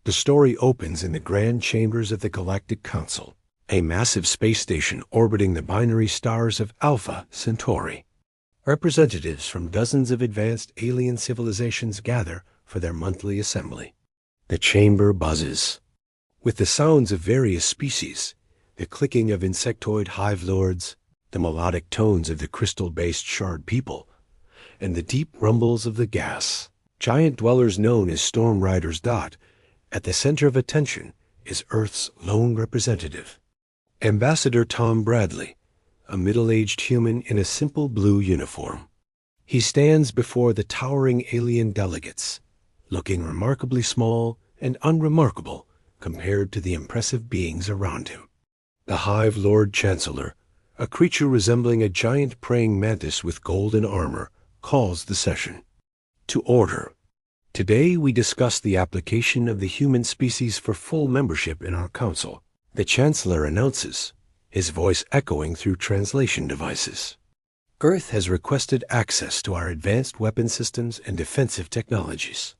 The story opens in the grand chambers of the Galactic Council, a massive space station orbiting the binary stars of Alpha Centauri. Representatives from dozens of advanced alien civilizations gather for their monthly assembly. The chamber buzzes with the sounds of various species, the clicking of insectoid hive lords, the melodic tones of the crystal-based shard people, and the deep rumbles of the gas giant dwellers known as Storm Riders. At the center of attention is Earth's lone representative, Ambassador Tom Bradley, a middle-aged human in a simple blue uniform. He stands before the towering alien delegates, looking remarkably small and unremarkable compared to the impressive beings around him. The Hive Lord Chancellor, a creature resembling a giant praying mantis with golden armor, calls the session to order. Today we discuss the application of the human species for full membership in our council. The Chancellor announces, his voice echoing through translation devices. Earth has requested access to our advanced weapon systems and defensive technologies.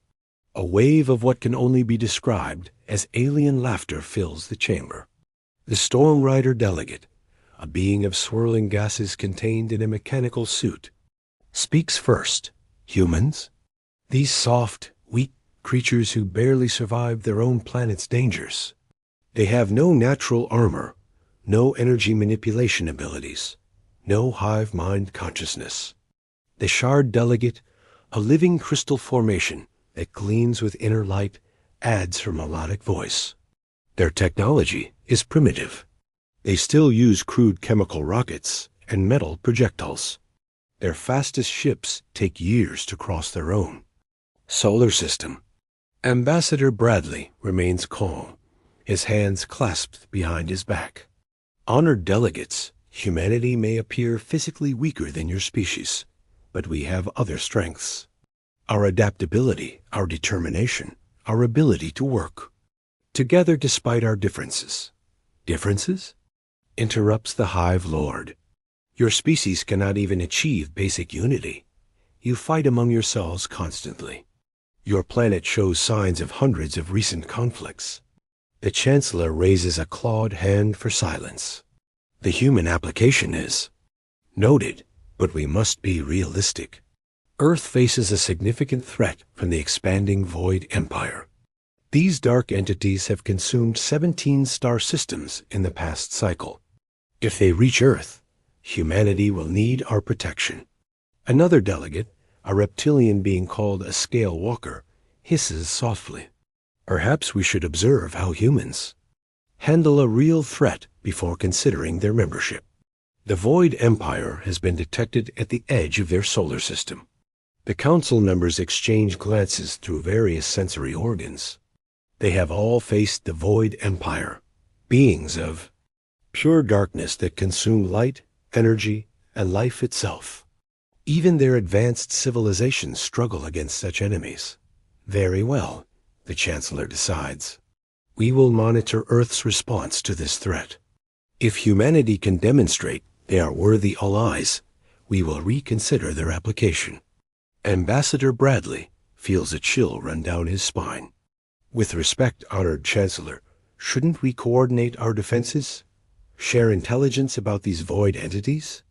A wave of what can only be described as alien laughter fills the chamber. The Storm Rider delegate, a being of swirling gases contained in a mechanical suit, speaks first. Humans? These soft, weak creatures who barely survive their own planet's dangers. They have no natural armor, no energy manipulation abilities, no hive mind consciousness. The Shard delegate, a living crystal formation that gleams with inner light, adds her melodic voice. Their technology is primitive. They still use crude chemical rockets and metal projectiles. Their fastest ships take years to cross their own solar system. Ambassador Bradley remains calm, his hands clasped behind his back. Honored delegates, humanity may appear physically weaker than your species, but we have other strengths. Our adaptability, our determination, our ability to work together despite our differences. Differences? Interrupts the Hive Lord. Your species cannot even achieve basic unity. You fight among yourselves constantly. Your planet shows signs of hundreds of recent conflicts. The Chancellor raises a clawed hand for silence. The human application is noted, but we must be realistic. Earth faces a significant threat from the expanding Void Empire. These dark entities have consumed 17 star systems in the past cycle. If they reach Earth, humanity will need our protection. Another delegate, a reptilian being called a Scale Walker, hisses softly. Perhaps we should observe how humans handle a real threat before considering their membership. The Void Empire has been detected at the edge of their solar system. The council members exchange glances through various sensory organs. They have all faced the Void Empire, beings of pure darkness that consume light, energy, and life itself. Even their advanced civilizations struggle against such enemies. Very well, the Chancellor decides. We will monitor Earth's response to this threat. If humanity can demonstrate they are worthy allies, we will reconsider their application. Ambassador Bradley feels a chill run down his spine. With respect, honored Chancellor, shouldn't we coordinate our defenses? Share intelligence about these void entities?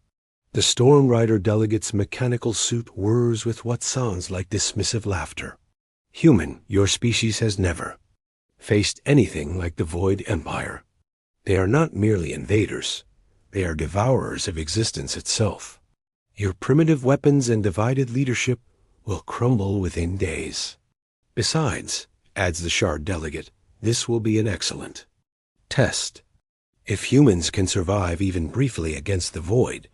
The Storm Rider delegate's mechanical suit whirs with what sounds like dismissive laughter. Human, your species has never faced anything like the Void Empire. They are not merely invaders. They are devourers of existence itself. Your primitive weapons and divided leadership will crumble within days. Besides, adds the Shard delegate, this will be an excellent test. If humans can survive even briefly against the Void,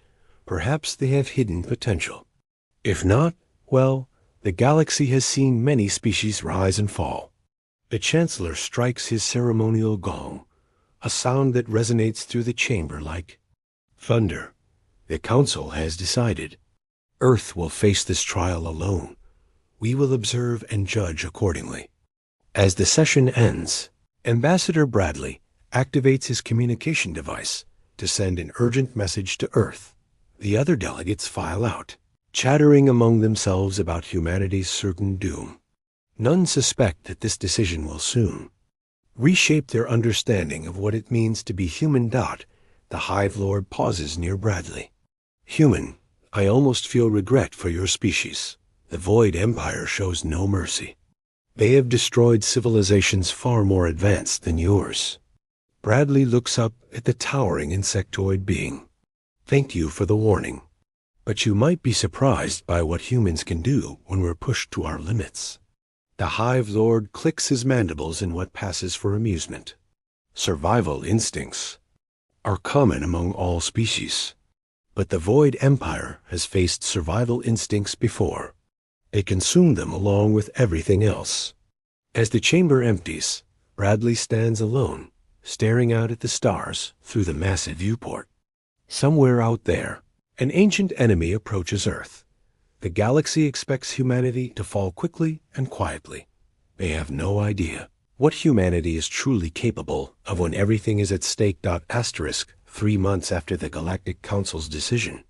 perhaps they have hidden potential. If not, well, the galaxy has seen many species rise and fall. The Chancellor strikes his ceremonial gong, a sound that resonates through the chamber like thunder. The Council has decided. Earth will face this trial alone. We will observe and judge accordingly. As the session ends, Ambassador Bradley activates his communication device to send an urgent message to Earth. The other delegates file out, chattering among themselves about humanity's certain doom. None suspect that this decision will soon reshape their understanding of what it means to be human. The Hive Lord pauses near Bradley. Human, I almost feel regret for your species. The Void Empire shows no mercy. They have destroyed civilizations far more advanced than yours. Bradley looks up at the towering insectoid being. Thank you for the warning. But you might be surprised by what humans can do when we're pushed to our limits. The Hive Lord clicks his mandibles in what passes for amusement. Survival instincts are common among all species. But the Void Empire has faced survival instincts before. They consume them along with everything else. As the chamber empties, Bradley stands alone, staring out at the stars through the massive viewport. Somewhere out there, an ancient enemy approaches Earth. The galaxy expects humanity to fall quickly and quietly. They have no idea what humanity is truly capable of when everything is at stake. 3 months after the Galactic Council's decision,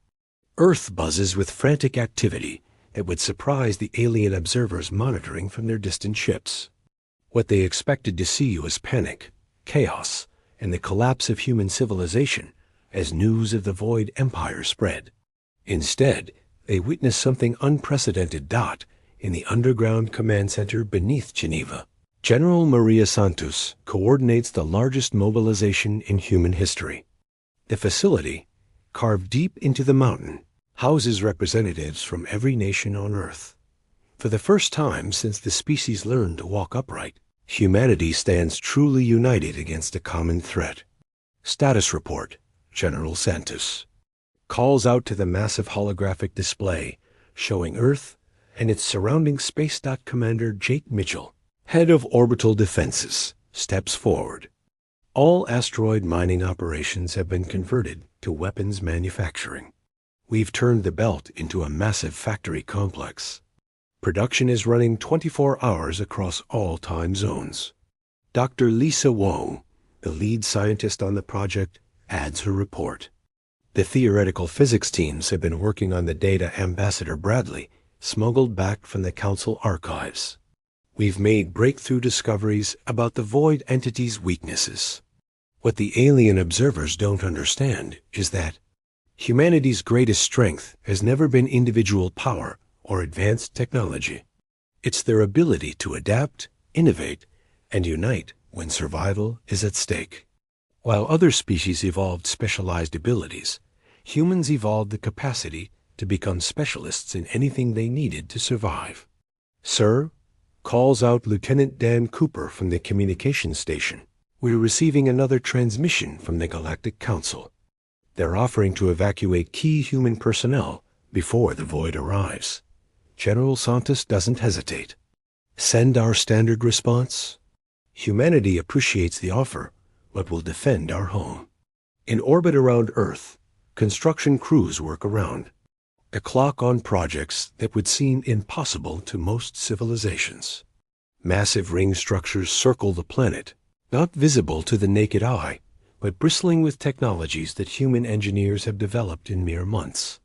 Earth buzzes with frantic activity that would surprise the alien observers monitoring from their distant ships. What they expected to see was panic, chaos, and the collapse of human civilization as news of the Void Empire spread. Instead, they witnessed something unprecedented. In the underground command center beneath Geneva, General Maria Santos coordinates the largest mobilization in human history. The facility, carved deep into the mountain, houses representatives from every nation on Earth. For the first time since the species learned to walk upright, humanity stands truly united against a common threat. Status report, General Santos calls out to the massive holographic display showing Earth and its surrounding space. Commander Jake Mitchell, head of orbital defenses, steps forward. All asteroid mining operations have been converted to weapons manufacturing. We've turned the belt into a massive factory complex. Production is running 24 hours across all time zones. Dr. Lisa Wong, the lead scientist on the project, adds her report. The theoretical physics teams have been working on the data Ambassador Bradley smuggled back from the Council archives. We've made breakthrough discoveries about the Void entity's weaknesses. What the alien observers don't understand is that humanity's greatest strength has never been individual power or advanced technology. It's their ability to adapt, innovate, and unite when survival is at stake. While other species evolved specialized abilities, humans evolved the capacity to become specialists in anything they needed to survive. Sir, calls out Lieutenant Dan Cooper from the communications station. We're receiving another transmission from the Galactic Council. They're offering to evacuate key human personnel before the Void arrives. General Santos doesn't hesitate. Send our standard response. Humanity appreciates the offer, but will defend our home. In orbit around Earth, construction crews work around a clock on projects that would seem impossible to most civilizations. Massive ring structures circle the planet, not visible to the naked eye, but bristling with technologies that human engineers have developed in mere months.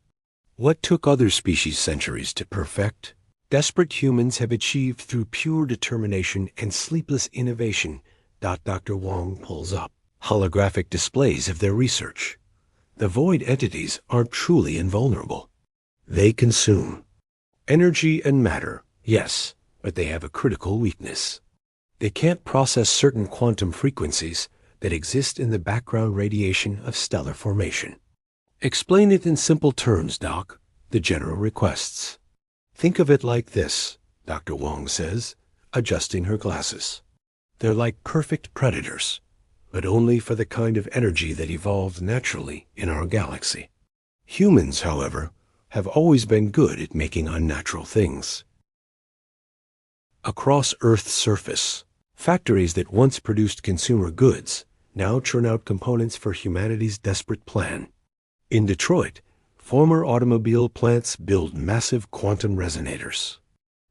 What took other species centuries to perfect, desperate humans have achieved through pure determination and sleepless innovation. Dr. Wong pulls up holographic displays of their research. The Void entities aren't truly invulnerable. They consume energy and matter, yes, but they have a critical weakness. They can't process certain quantum frequencies that exist in the background radiation of stellar formation. Explain it in simple terms, Doc, the General requests. Think of it like this, Dr. Wong says, adjusting her glasses. They're like perfect predators, but only for the kind of energy that evolved naturally in our galaxy. Humans, however, have always been good at making unnatural things. Across Earth's surface, factories that once produced consumer goods now churn out components for humanity's desperate plan. In Detroit, former automobile plants build massive quantum resonators.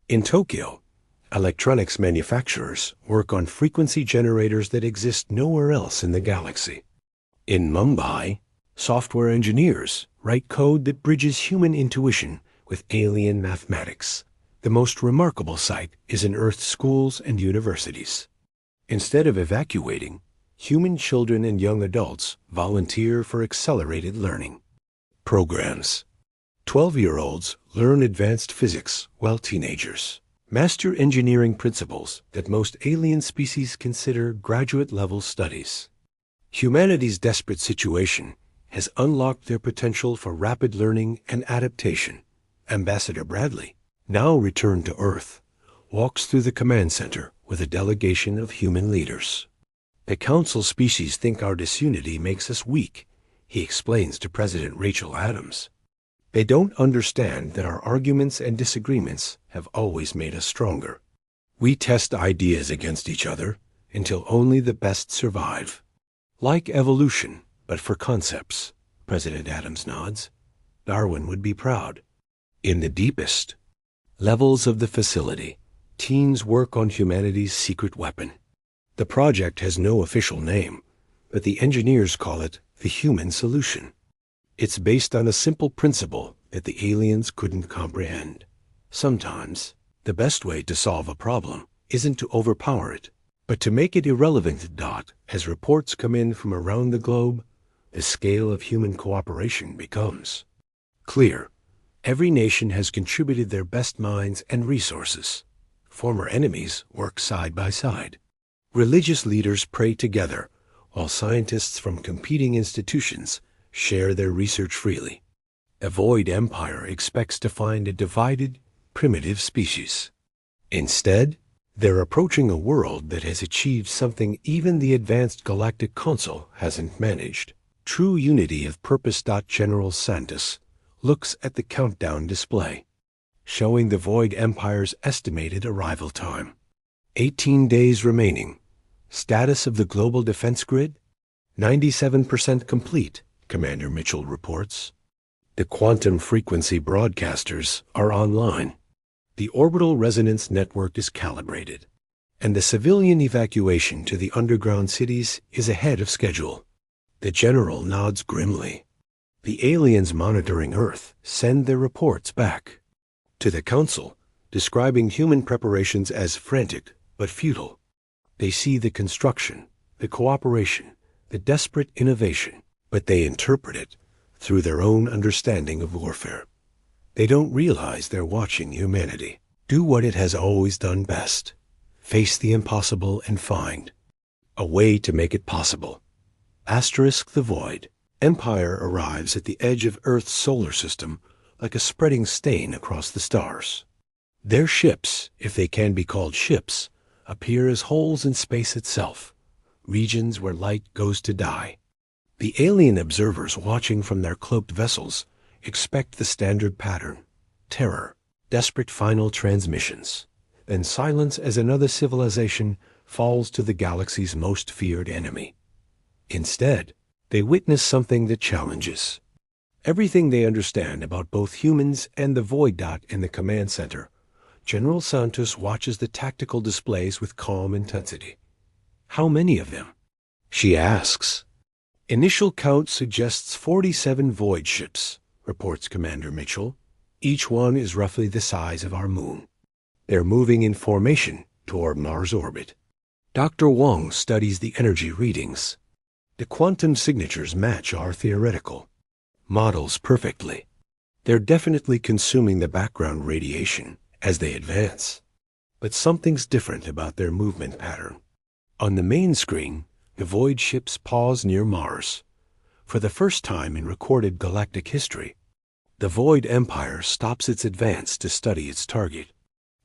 In Tokyo, electronics manufacturers work on frequency generators that exist nowhere else in the galaxy. In Mumbai, software engineers write code that bridges human intuition with alien mathematics, The most remarkable sight is in Earth's schools and universities. Instead of evacuating, human children and young adults volunteer for accelerated learning programs. 12-year-olds learn advanced physics while teenagers master engineering principles that most alien species consider graduate-level studies. Humanity's desperate situation has unlocked their potential for rapid learning and adaptation. Ambassador Bradley, now returned to Earth, walks through the command center with a delegation of human leaders. The Council species think our disunity makes us weak, he explains to President Rachel Adams. They don't understand that our arguments and disagreements have always made us stronger. We test ideas against each other until only the best survive. Like evolution, but for concepts, President Adams nods. Darwin would be proud. In the deepest levels of the facility, teens work on humanity's secret weapon. The project has no official name, but the engineers call it the human solution. It's based on a simple principle that the aliens couldn't comprehend. Sometimes, the best way to solve a problem isn't to overpower it, but to make it irrelevant. As reports come in from around the globe, the scale of human cooperation becomes clear. Every nation has contributed their best minds and resources. Former enemies work side by side. Religious leaders pray together, while scientists from competing institutions share their research freely. A void empire expects to find a divided, primitive species. Instead, they're approaching a world that has achieved something even the advanced Galactic Council hasn't managed. True unity of purpose. General Santos looks at the countdown display, showing the Void Empire's estimated arrival time. 18 days remaining. Status of the global defense grid? 97% complete, Commander Mitchell reports. The quantum frequency broadcasters are online. The orbital resonance network is calibrated, and the civilian evacuation to the underground cities is ahead of schedule. The general nods grimly. The aliens monitoring Earth send their reports back to the Council, describing human preparations as frantic but futile. They see the construction, the cooperation, the desperate innovation, but they interpret it through their own understanding of warfare. They don't realize they're watching humanity do what it has always done best: face the impossible and find a way to make it possible. The Void Empire arrives at the edge of Earth's solar system like a spreading stain across the stars. Their ships, if they can be called ships, appear as holes in space itself, regions where light goes to die. The alien observers watching from their cloaked vessels expect the standard pattern: terror, desperate final transmissions, then silence as another civilization falls to the galaxy's most feared enemy. Instead, they witness something that challenges everything they understand about both humans and the Void. In the command center, General Santos watches the tactical displays with calm intensity. How many of them? She asks. Initial count suggests 47 Void ships, reports Commander Mitchell. Each one is roughly the size of our moon. They're moving in formation toward Mars' orbit. Dr. Wong studies the energy readings. The quantum signatures match our theoretical models perfectly. They're definitely consuming the background radiation as they advance. But something's different about their movement pattern. On the main screen, the Void ships pause near Mars. For the first time in recorded galactic history, the Void Empire stops its advance to study its target.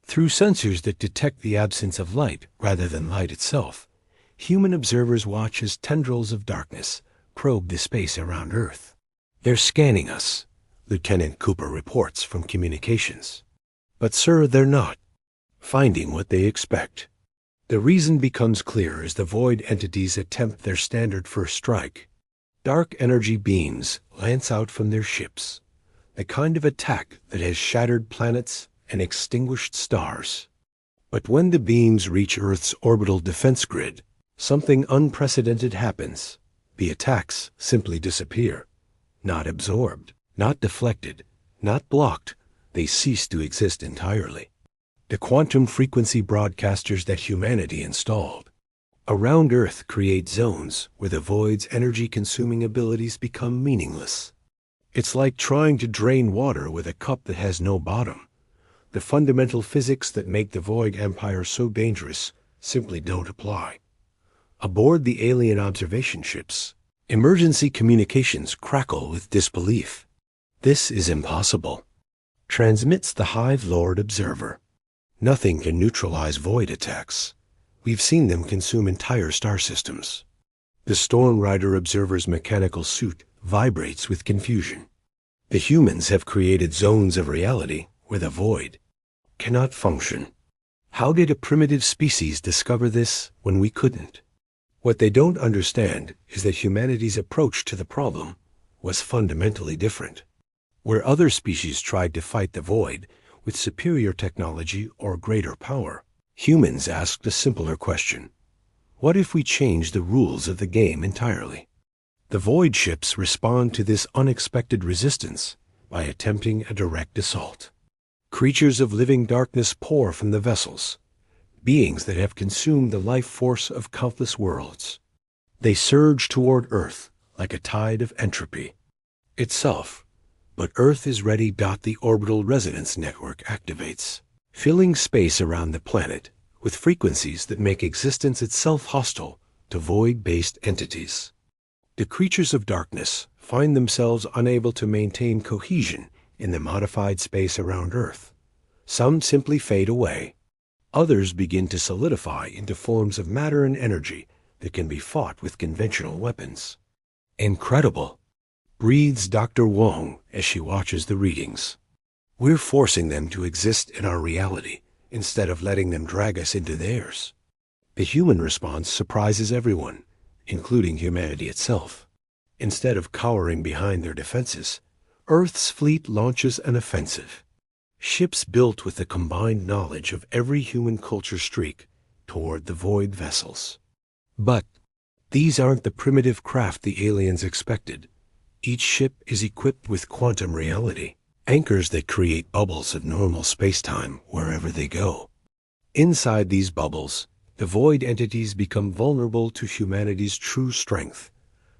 Through sensors that detect the absence of light rather than light itself, human observers watch as tendrils of darkness probe the space around Earth. They're scanning us, Lieutenant Cooper reports from communications. But, sir, they're not finding what they expect. The reason becomes clear as the Void entities attempt their standard first strike. Dark energy beams lance out from their ships, the kind of attack that has shattered planets and extinguished stars. But when the beams reach Earth's orbital defense grid, something unprecedented happens. The attacks simply disappear. Not absorbed, not deflected, not blocked. They cease to exist entirely. the quantum frequency broadcasters that humanity installed around Earth create zones where the void's energy-consuming abilities become meaningless. It's like trying to drain water with a cup that has no bottom. The fundamental physics that make the Void Empire so dangerous simply don't apply. Aboard the alien observation ships, emergency communications crackle with disbelief. "This is impossible," transmits the Hive Lord observer. "Nothing can neutralize void attacks. We've seen them consume entire star systems." The Storm Rider observer's mechanical suit vibrates with confusion. The humans have created zones of reality where the void cannot function. How did a primitive species discover this when we couldn't? What they don't understand is that humanity's approach to the problem was fundamentally different. Where other species tried to fight the void with superior technology or greater power, humans asked a simpler question. What if we change the rules of the game entirely? The void ships respond to this unexpected resistance by attempting a direct assault. Creatures of living darkness pour from the vessels, beings that have consumed the life force of countless worlds. They surge toward Earth like a tide of entropy itself. But Earth is ready. The orbital resonance network activates, filling space around the planet with frequencies that make existence itself hostile to void-based entities. The creatures of darkness find themselves unable to maintain cohesion in the modified space around Earth. Some simply fade away. Others begin to solidify into forms of matter and energy that can be fought with conventional weapons. "Incredible," breathes Dr. Wong as she watches the readings. "We're forcing them to exist in our reality instead of letting them drag us into theirs." The human response surprises everyone, including humanity itself. Instead of cowering behind their defenses, Earth's fleet launches an offensive. Ships built with the combined knowledge of every human culture streak toward the void vessels. But these aren't the primitive craft the aliens expected. Each ship is equipped with quantum reality, anchors that create bubbles of normal space-time wherever they go. Inside these bubbles, the void entities become vulnerable to humanity's true strength,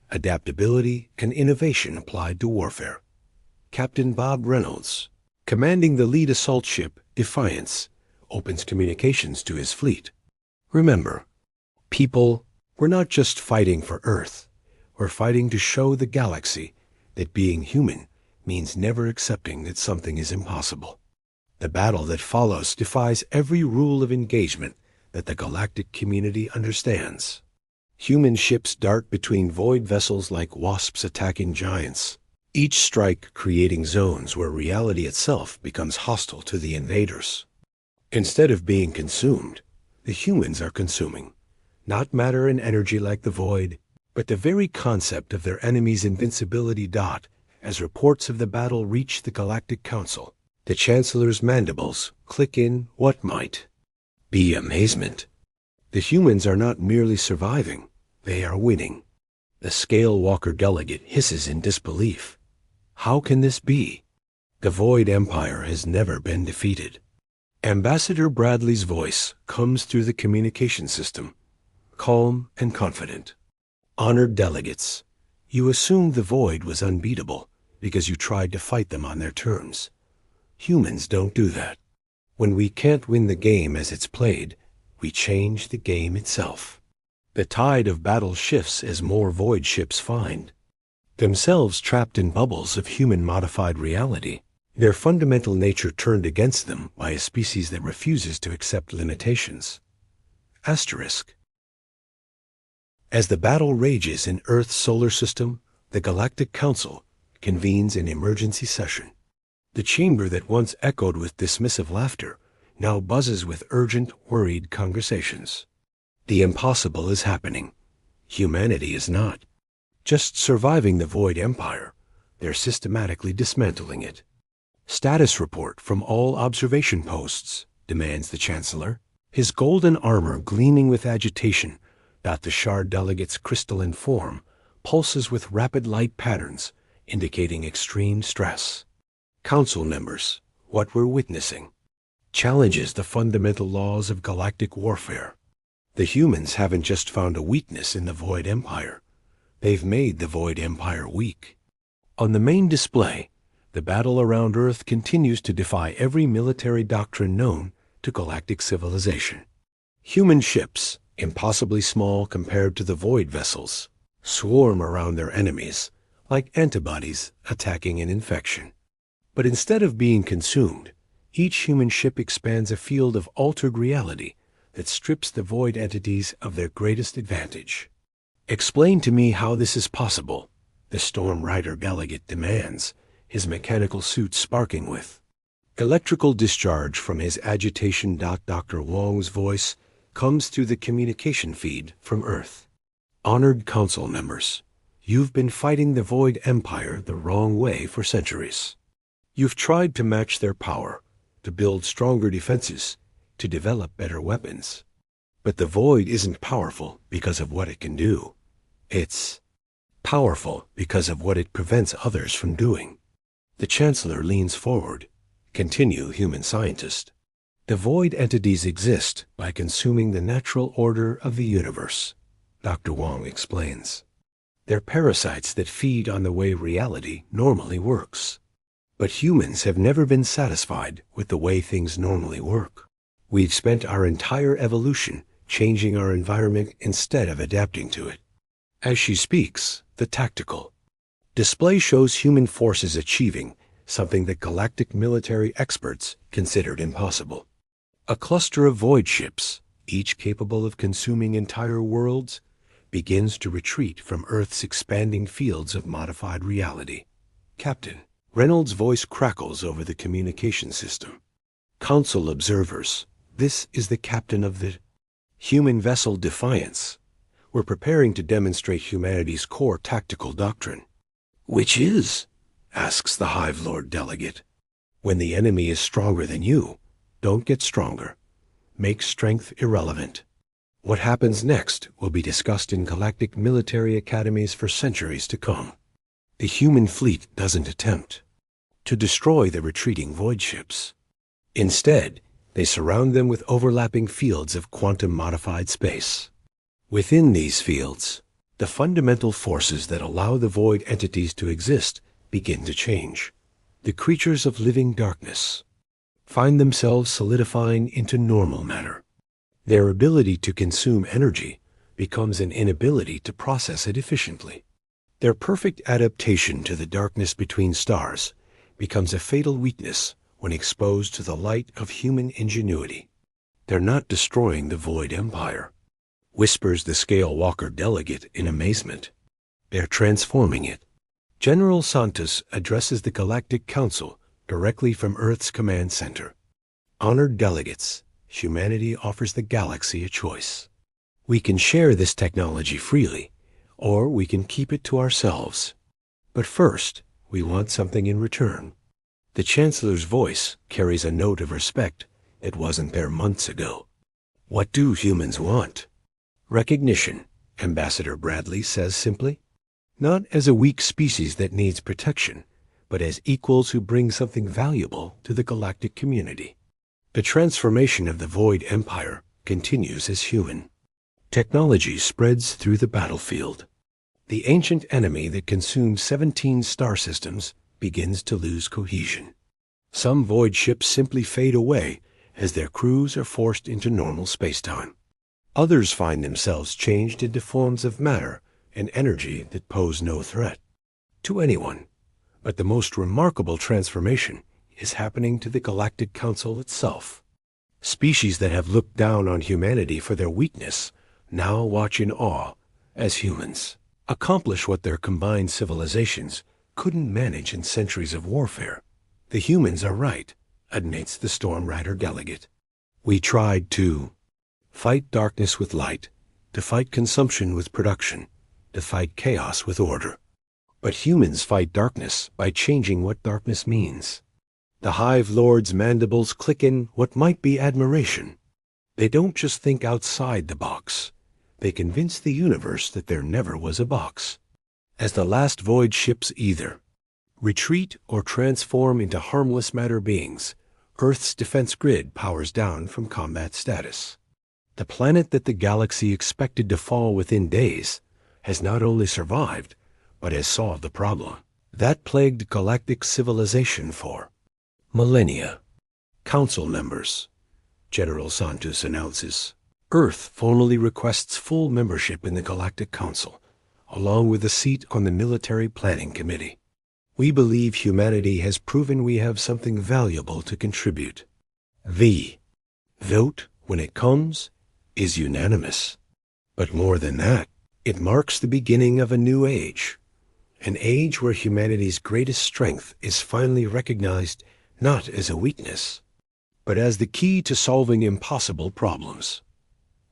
adaptability and innovation applied to warfare. Captain Bob Reynolds, commanding the lead assault ship, Defiance, opens communications to his fleet. "Remember, people, we're not just fighting for Earth. We're fighting to show the galaxy that being human means never accepting that something is impossible." The battle that follows defies every rule of engagement that the galactic community understands. Human ships dart between void vessels like wasps attacking giants, each strike creating zones where reality itself becomes hostile to the invaders. Instead of being consumed, the humans are consuming, not matter and energy like the void, but the very concept of their enemy's invincibility. As reports of the battle reach the Galactic Council, the Chancellor's mandibles click in what might be amazement. The humans are not merely surviving, they are winning. The Scale Walker delegate hisses in disbelief. How can this be? The Void Empire has never been defeated. Ambassador Bradley's voice comes through the communication system, calm and confident. "Honored delegates, you assumed the Void was unbeatable because you tried to fight them on their terms. Humans don't do that. When we can't win the game as it's played, we change the game itself." The tide of battle shifts as more void ships find themselves trapped in bubbles of human-modified reality, their fundamental nature turned against them by a species that refuses to accept limitations. Asterisk. As the battle rages in Earth's solar system, the Galactic Council convenes an emergency session. The chamber that once echoed with dismissive laughter now buzzes with urgent, worried conversations. The impossible is happening. Humanity is not just surviving the Void Empire, they're systematically dismantling it. "Status report from all observation posts," demands the Chancellor, his golden armor gleaming with agitation. The Shard delegate's crystalline form pulses with rapid light patterns, indicating extreme stress. "Council members, what we're witnessing challenges the fundamental laws of galactic warfare. The humans haven't just found a weakness in the Void Empire. They've made the Void Empire weak. On the main display, the battle around Earth continues to defy every military doctrine known to galactic civilization. Human ships, impossibly small compared to the Void vessels, swarm around their enemies like antibodies attacking an infection. But instead of being consumed, each human ship expands a field of altered reality that strips the Void entities of their greatest advantage. Explain to me how this is possible, the Storm Rider delegate demands, his mechanical suit sparking with electrical discharge from his agitation. Dr. Wong's voice comes through the communication feed from Earth. Honored Council members, you've been fighting the Void Empire the wrong way for centuries. You've tried to match their power, to build stronger defenses, to develop better weapons. But the Void isn't powerful because of what it can do. It's powerful because of what it prevents others from doing. The Chancellor leans forward. Continue, human scientist. The Void entities exist by consuming the natural order of the universe, Dr. Wong explains. They're parasites that feed on the way reality normally works. But humans have never been satisfied with the way things normally work. We've spent our entire evolution changing our environment instead of adapting to it. As she speaks, the tactical display shows human forces achieving something that galactic military experts considered impossible. A cluster of Void ships, each capable of consuming entire worlds, begins to retreat from Earth's expanding fields of modified reality. Captain, Reynolds' voice crackles over the communication system. Council observers, this is the captain of the human vessel Defiance. We're preparing to demonstrate humanity's core tactical doctrine. Which is? Asks the Hive Lord delegate. When the enemy is stronger than you, don't get stronger. Make strength irrelevant. What happens next will be discussed in galactic military academies for centuries to come. The human fleet doesn't attempt to destroy the retreating Void ships. Instead, they surround them with overlapping fields of quantum-modified space. Within these fields, the fundamental forces that allow the Void entities to exist begin to change. The creatures of living darkness find themselves solidifying into normal matter. Their ability to consume energy becomes an inability to process it efficiently. Their perfect adaptation to the darkness between stars becomes a fatal weakness when exposed to the light of human ingenuity. They're not destroying the Void Empire, whispers the Scale Walker delegate in amazement. They're transforming it. General Santos addresses the Galactic Council directly from Earth's command center. Honored delegates, humanity offers the galaxy a choice. We can share this technology freely, or we can keep it to ourselves. But first, we want something in return. The Chancellor's voice carries a note of respect that wasn't there months ago. What do humans want? Recognition, Ambassador Bradley says simply. Not as a weak species that needs protection, but as equals who bring something valuable to the galactic community. The transformation of the Void Empire continues as human. Technology spreads through the battlefield. The ancient enemy that consumes 17 star systems begins to lose cohesion. Some Void ships simply fade away as their crews are forced into normal spacetime. Others find themselves changed into forms of matter and energy that pose no threat to anyone. But the most remarkable transformation is happening to the Galactic Council itself. Species that have looked down on humanity for their weakness now watch in awe as humans accomplish what their combined civilizations couldn't manage in centuries of warfare. The humans are right, admits the Storm Rider delegate. We tried to fight darkness with light, to fight consumption with production, to fight chaos with order. But humans fight darkness by changing what darkness means. The Hive Lord's mandibles click in what might be admiration. They don't just think outside the box. They convince the universe that there never was a box. As the last Void ships either retreat or transform into harmless matter beings, Earth's defense grid powers down from combat status. The planet that the galaxy expected to fall within days has not only survived, but has solved the problem that plagued galactic civilization for millennia. Council members, General Santos announces. Earth formally requests full membership in the Galactic Council, along with a seat on the Military Planning Committee. We believe humanity has proven we have something valuable to contribute. The vote, when it comes, is unanimous. But more than that, it marks the beginning of a new age. An age where humanity's greatest strength is finally recognized not as a weakness, but as the key to solving impossible problems.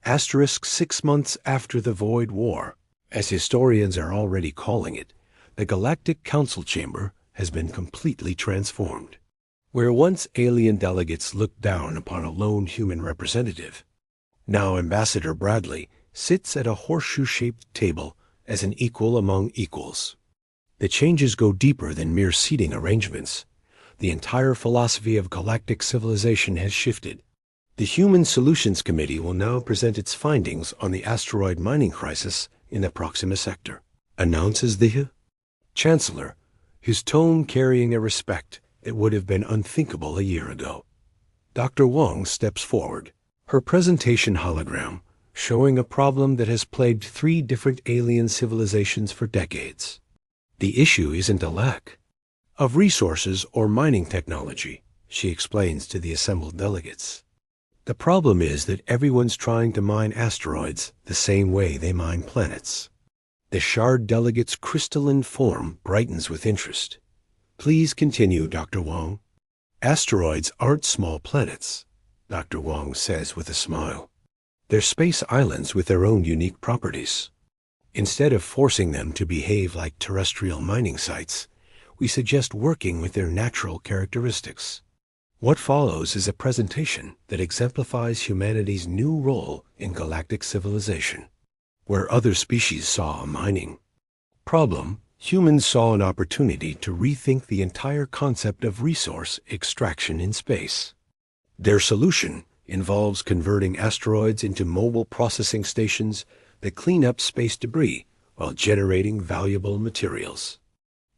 6 months after the Void War, as historians are already calling it, the Galactic Council Chamber has been completely transformed. Where once alien delegates looked down upon a lone human representative, now Ambassador Bradley sits at a horseshoe-shaped table as an equal among equals. The changes go deeper than mere seating arrangements. The entire philosophy of galactic civilization has shifted. The Human Solutions Committee will now present its findings on the asteroid mining crisis in the Proxima Sector, announces the Chancellor, his tone carrying a respect that would have been unthinkable a year ago. Dr. Wong steps forward, her presentation hologram showing a problem that has plagued 3 different alien civilizations for decades. The issue isn't a lack of resources or mining technology, she explains to the assembled delegates. The problem is that everyone's trying to mine asteroids the same way they mine planets. The Shard delegate's crystalline form brightens with interest. Please continue, Dr. Wong. Asteroids aren't small planets, Dr. Wong says with a smile. They're space islands with their own unique properties. Instead of forcing them to behave like terrestrial mining sites, we suggest working with their natural characteristics. What follows is a presentation that exemplifies humanity's new role in galactic civilization. Where other species saw a mining problem, humans saw an opportunity to rethink the entire concept of resource extraction in space. Their solution involves converting asteroids into mobile processing stations that clean up space debris while generating valuable materials.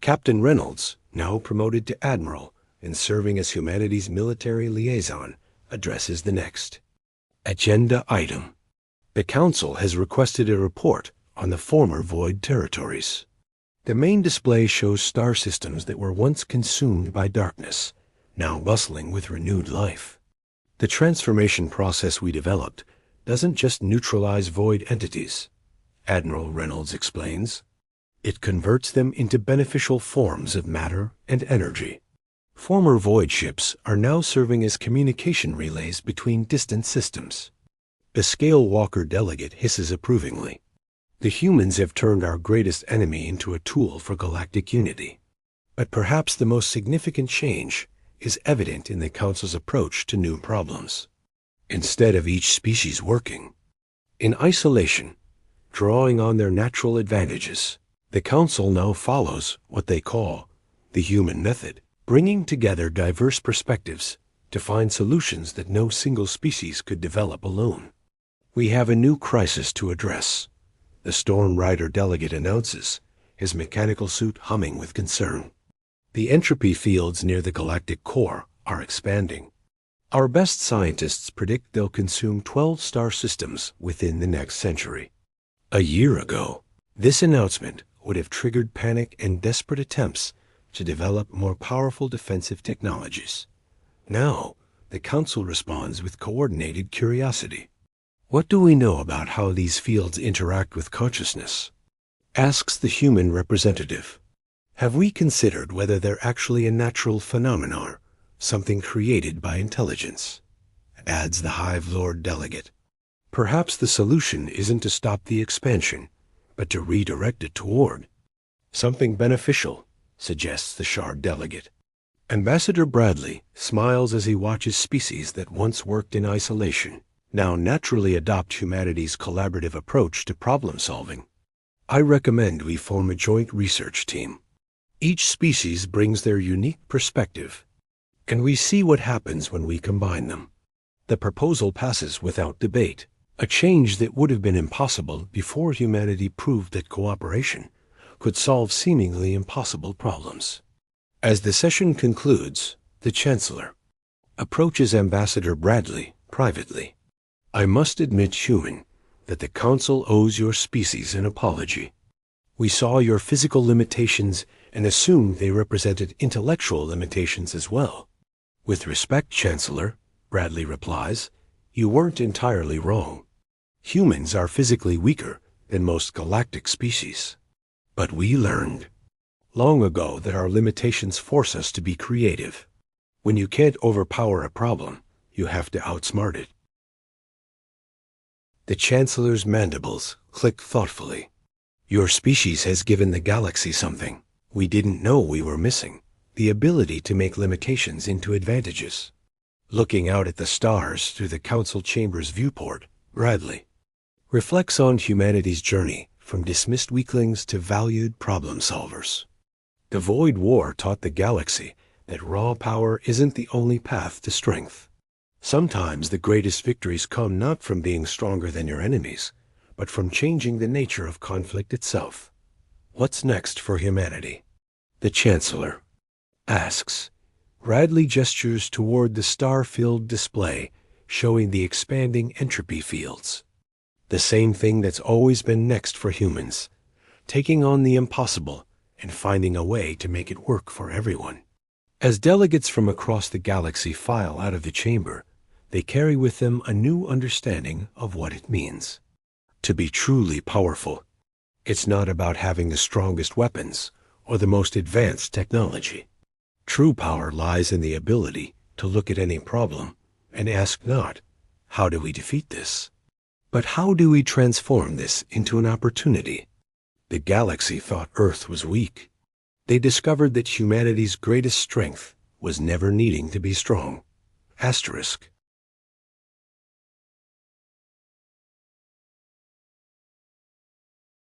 Captain Reynolds, now promoted to Admiral and serving as humanity's military liaison, addresses the next agenda item. The Council has requested a report on the former Void territories. The main display shows star systems that were once consumed by darkness, now bustling with renewed life. The transformation process we developed doesn't just neutralize Void entities, Admiral Reynolds explains. It converts them into beneficial forms of matter and energy. Former Void ships are now serving as communication relays between distant systems. The Scale Walker delegate hisses approvingly. The humans have turned our greatest enemy into a tool for galactic unity. But perhaps the most significant change is evident in the Council's approach to new problems. Instead of each species working in isolation, drawing on their natural advantages, the Council now follows what they call the human method, bringing together diverse perspectives to find solutions that no single species could develop alone. We have a new crisis to address, the Storm Rider delegate announces, his mechanical suit humming with concern. The entropy fields near the galactic core are expanding. Our best scientists predict they'll consume 12 star systems within the next century. A year ago, this announcement would have triggered panic and desperate attempts to develop more powerful defensive technologies. Now, the Council responds with coordinated curiosity. What do we know about how these fields interact with consciousness? Asks the human representative. Have we considered whether they're actually a natural phenomenon, something created by intelligence? Adds the Hive Lord delegate. Perhaps the solution isn't to stop the expansion, but to redirect it toward something beneficial, suggests the Shard delegate. Ambassador Bradley smiles as he watches species that once worked in isolation now naturally adopt humanity's collaborative approach to problem solving. I recommend we form a joint research team. Each species brings their unique perspective, And we see what happens when we combine them. The proposal passes without debate, a change that would have been impossible before humanity proved that cooperation could solve seemingly impossible problems. As the session concludes, the Chancellor approaches Ambassador Bradley privately. "I must admit, human, that the Council owes your species an apology. We saw your physical limitations and assumed they represented intellectual limitations as well." "With respect, Chancellor," Bradley replies, "you weren't entirely wrong. Humans are physically weaker than most galactic species. But we learned long ago that our limitations force us to be creative. When you can't overpower a problem, you have to outsmart it." The Chancellor's mandibles click thoughtfully. "Your species has given the galaxy something we didn't know we were missing, the ability to make limitations into advantages." Looking out at the stars through the Council Chamber's viewport, Bradley reflects on humanity's journey from dismissed weaklings to valued problem solvers. The Void War taught the galaxy that raw power isn't the only path to strength. Sometimes the greatest victories come not from being stronger than your enemies, but from changing the nature of conflict itself. What's next for humanity? The Chancellor asks. Bradley gestures toward the star-filled display showing the expanding entropy fields. The same thing that's always been next for humans, taking on the impossible and finding a way to make it work for everyone. As delegates from across the galaxy file out of the chamber, they carry with them a new understanding of what it means to be truly powerful. It's not about having the strongest weapons or the most advanced technology. True power lies in the ability to look at any problem and ask not, "How do we defeat this?" but "How do we transform this into an opportunity?" The galaxy thought Earth was weak. They discovered that humanity's greatest strength was never needing to be strong. Asterisk.